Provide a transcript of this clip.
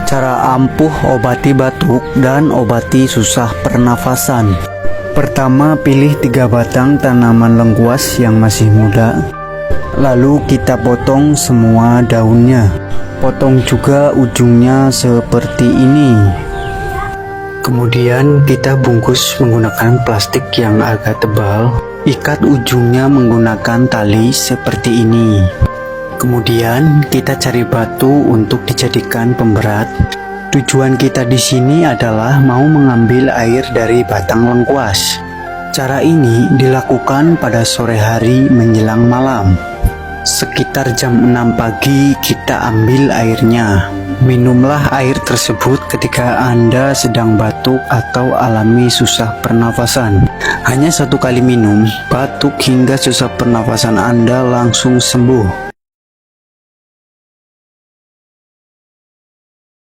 Cara ampuh obati batuk dan obati susah pernafasan. Pertama, pilih 3 batang tanaman lengkuas yang masih muda. Lalu kita potong semua daunnya. Potong juga ujungnya seperti ini. Kemudian kita bungkus menggunakan plastik yang agak tebal. Ikat ujungnya menggunakan tali seperti ini. Kemudian kita cari batu untuk dijadikan pemberat. Tujuan kita di sini adalah mau mengambil air dari batang lengkuas. Cara ini dilakukan pada sore hari menjelang malam. Sekitar jam 6 pagi kita ambil airnya. Minumlah air tersebut ketika Anda sedang batuk atau alami susah pernafasan. Hanya 1 kali minum, batuk hingga susah pernafasan Anda langsung sembuh.